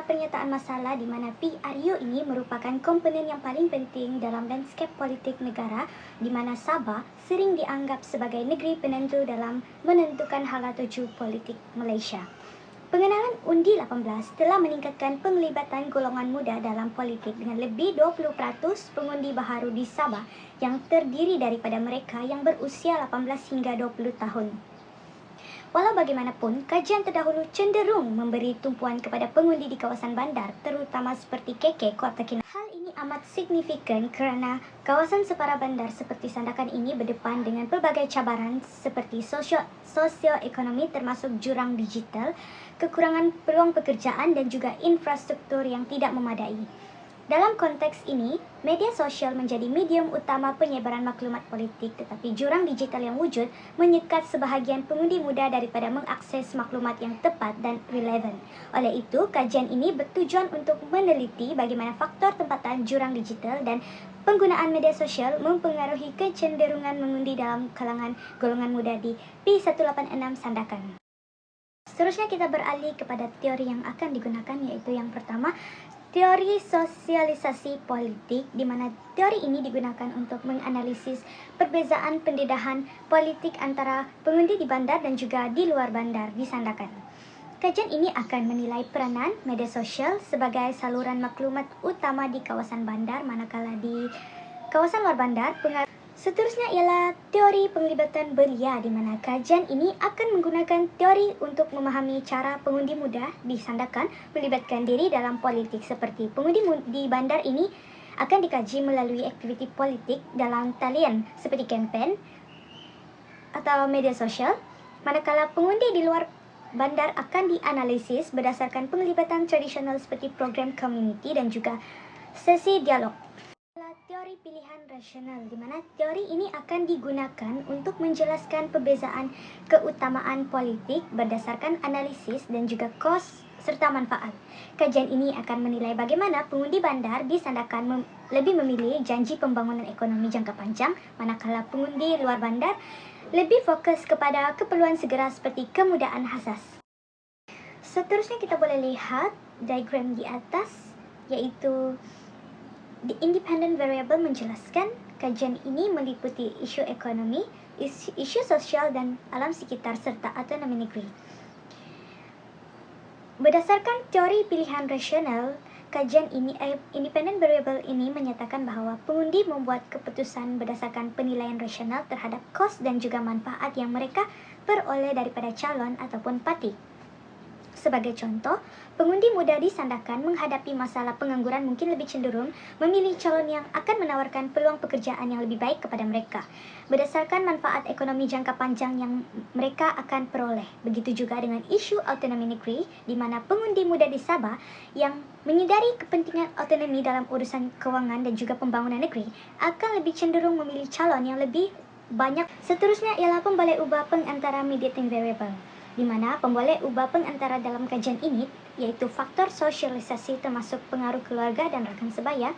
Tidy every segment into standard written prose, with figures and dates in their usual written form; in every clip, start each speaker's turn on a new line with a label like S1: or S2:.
S1: pernyataan masalah di mana PRU ini merupakan komponen yang paling penting dalam lanskap politik negara, di mana Sabah sering dianggap sebagai negeri penentu dalam menentukan hala tuju politik Malaysia. Pengenalan Undi 18 telah meningkatkan penglibatan golongan muda dalam politik dengan lebih 20% pengundi baharu di Sabah yang terdiri daripada mereka yang berusia 18 hingga 20 tahun. Walau bagaimanapun, kajian terdahulu cenderung memberi tumpuan kepada pengundi di kawasan bandar, terutama seperti KK, Kota Kinabalu. Hal ini amat signifikan kerana kawasan separa bandar seperti Sandakan ini berdepan dengan pelbagai cabaran seperti sosioekonomi termasuk jurang digital, kekurangan peluang pekerjaan dan juga infrastruktur yang tidak memadai. Dalam konteks ini, media sosial menjadi medium utama penyebaran maklumat politik, tetapi jurang digital yang wujud menyekat sebahagian pengundi muda daripada mengakses maklumat yang tepat dan relevan. Oleh itu, kajian ini bertujuan untuk meneliti bagaimana faktor tempatan jurang digital dan penggunaan media sosial mempengaruhi kecenderungan mengundi dalam kalangan golongan muda di P186 Sandakan. Seterusnya kita beralih kepada teori yang akan digunakan, iaitu yang pertama, teori sosialisasi politik, di mana teori ini digunakan untuk menganalisis perbezaan pendedahan politik antara pengundi di bandar dan juga di luar bandar di Sandakan. Kajian ini akan menilai peranan media sosial sebagai saluran maklumat utama di kawasan bandar, manakala di kawasan luar bandar Seterusnya ialah teori penglibatan belia, di mana kajian ini akan menggunakan teori untuk memahami cara pengundi muda di Sandakan melibatkan diri dalam politik, seperti pengundi di bandar ini akan dikaji melalui aktiviti politik dalam talian seperti kempen atau media sosial, manakala pengundi di luar bandar akan dianalisis berdasarkan penglibatan tradisional seperti program community dan juga sesi dialog. Teori pilihan rasional, di mana teori ini akan digunakan untuk menjelaskan perbezaan keutamaan politik berdasarkan analisis dan juga kos serta manfaat. Kajian ini akan menilai bagaimana pengundi bandar di Sandakan lebih memilih janji pembangunan ekonomi jangka panjang, manakala pengundi luar bandar lebih fokus kepada keperluan segera seperti kemudahan asas. Seterusnya kita boleh lihat diagram di atas, iaitu The Independent Variable menjelaskan kajian ini meliputi isu ekonomi, isu sosial dan alam sekitar serta autonomi negeri. Berdasarkan teori pilihan rasional, kajian ini Independent Variable ini menyatakan bahawa pengundi membuat keputusan berdasarkan penilaian rasional terhadap kos dan juga manfaat yang mereka peroleh daripada calon ataupun parti. Sebagai contoh, pengundi muda di Sandakan menghadapi masalah pengangguran mungkin lebih cenderung memilih calon yang akan menawarkan peluang pekerjaan yang lebih baik kepada mereka, berdasarkan manfaat ekonomi jangka panjang yang mereka akan peroleh. Begitu juga dengan isu autonomi negeri, di mana pengundi muda di Sabah yang menyedari kepentingan autonomi dalam urusan kewangan dan juga pembangunan negeri akan lebih cenderung memilih calon yang lebih banyak. Seterusnya ialah pembalai ubah pengantara mediating variable, di mana pemboleh ubah pengantara dalam kajian ini, iaitu faktor sosialisasi termasuk pengaruh keluarga dan rakan sebaya,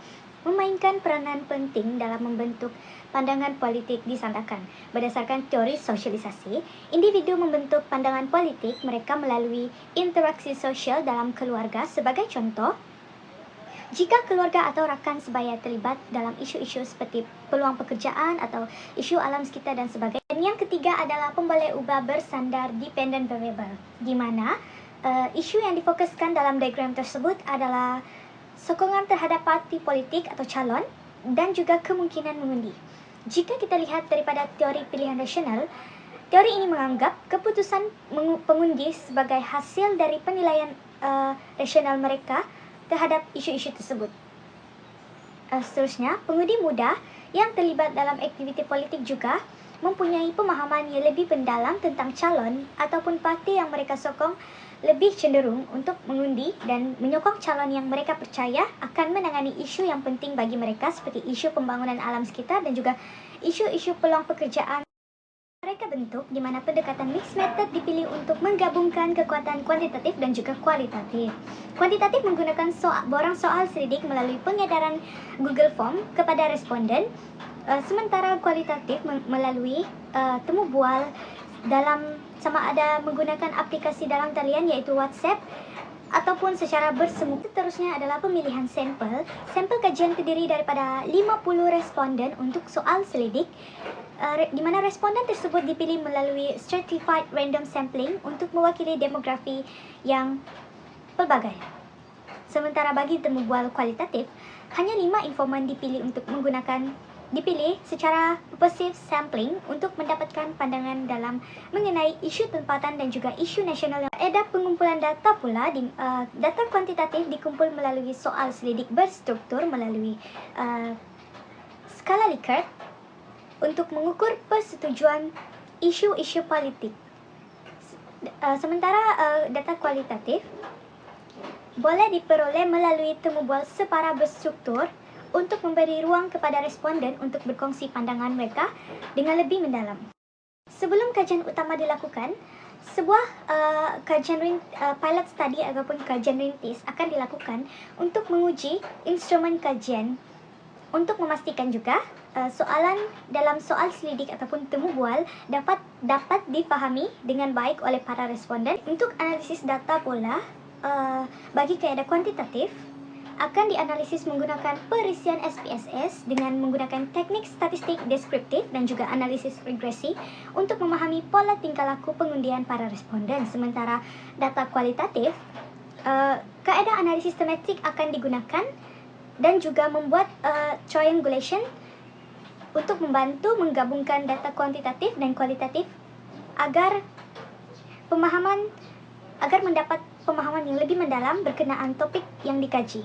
S1: memainkan peranan penting dalam membentuk pandangan politik di Sandakan. Berdasarkan teori sosialisasi, individu membentuk pandangan politik mereka melalui interaksi sosial dalam keluarga. Sebagai contoh, jika keluarga atau rakan sebaya terlibat dalam isu-isu seperti peluang pekerjaan atau isu alam sekitar dan sebagainya. Dan yang ketiga adalah pembalai ubah bersandar dependent variable, di mana isu yang difokuskan dalam diagram tersebut adalah sokongan terhadap parti politik atau calon dan juga kemungkinan mengundi. Jika kita lihat daripada teori pilihan rasional, teori ini menganggap keputusan pengundi sebagai hasil dari penilaian rasional mereka terhadap isu-isu tersebut. Seterusnya, pengundi muda yang terlibat dalam aktiviti politik juga mempunyai pemahaman yang lebih mendalam tentang calon ataupun parti yang mereka sokong, lebih cenderung untuk mengundi dan menyokong calon yang mereka percaya akan menangani isu yang penting bagi mereka seperti isu pembangunan alam sekitar dan juga isu-isu peluang pekerjaan. Mereka bentuk di mana pendekatan mixed method dipilih untuk menggabungkan kekuatan kuantitatif dan juga kualitatif. Kuantitatif menggunakan borang soal selidik melalui pengedaran Google Form kepada responden, sementara kualitatif melalui temu bual dalam sama ada menggunakan aplikasi dalam talian iaitu WhatsApp ataupun secara bersemu. Seterusnya adalah pemilihan sampel. Sampel kajian terdiri daripada 50 responden untuk soal selidik, di mana responden tersebut dipilih melalui stratified random sampling untuk mewakili demografi yang pelbagai. Sementara bagi temu bual kualitatif, hanya 5 informan dipilih secara purposive sampling untuk mendapatkan pandangan dalam mengenai isu tempatan dan juga isu nasional. Kaedah pengumpulan data pula, data kuantitatif dikumpul melalui soal selidik berstruktur melalui skala Likert untuk mengukur persetujuan isu-isu politik. Sementara data kualitatif boleh diperoleh melalui temu bual separa berstruktur untuk memberi ruang kepada responden untuk berkongsi pandangan mereka dengan lebih mendalam. Sebelum kajian utama dilakukan, sebuah kajian pilot study ataupun kajian rintis akan dilakukan untuk menguji instrumen kajian untuk memastikan juga soalan dalam soal selidik ataupun temu bual dapat difahami dengan baik oleh para responden. Untuk analisis data pula, bagi kaedah kuantitatif akan dianalisis menggunakan perisian SPSS dengan menggunakan teknik statistik deskriptif dan juga analisis regresi untuk memahami pola tingkah laku pengundian para responden. Sementara data kualitatif, kaedah analisis tematik akan digunakan dan juga membuat triangulation untuk membantu menggabungkan data kuantitatif dan kualitatif agar mendapat pemahaman yang lebih mendalam berkenaan topik yang dikaji.